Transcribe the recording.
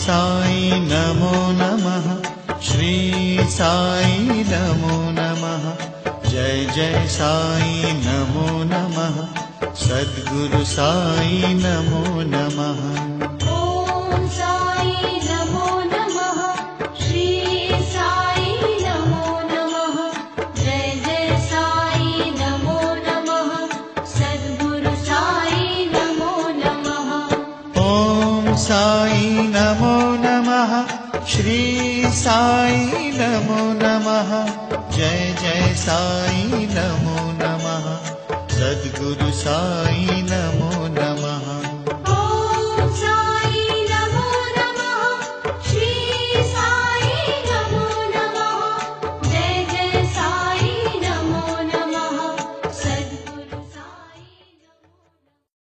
साई नमो नमः। श्री साई नमो नमः। जय जय साई नमो नमः। सद्गुरु साई नमो नमः। ओम साई नमो नमः। श्री साई नमो नमः। जय जय साई नमो नमः। सद्गुरु साई नमो नमः। ओम साई नमो नमः। श्री साई नमो नमः। जय जय साई नमो नमः। सद्गुरु साई नमो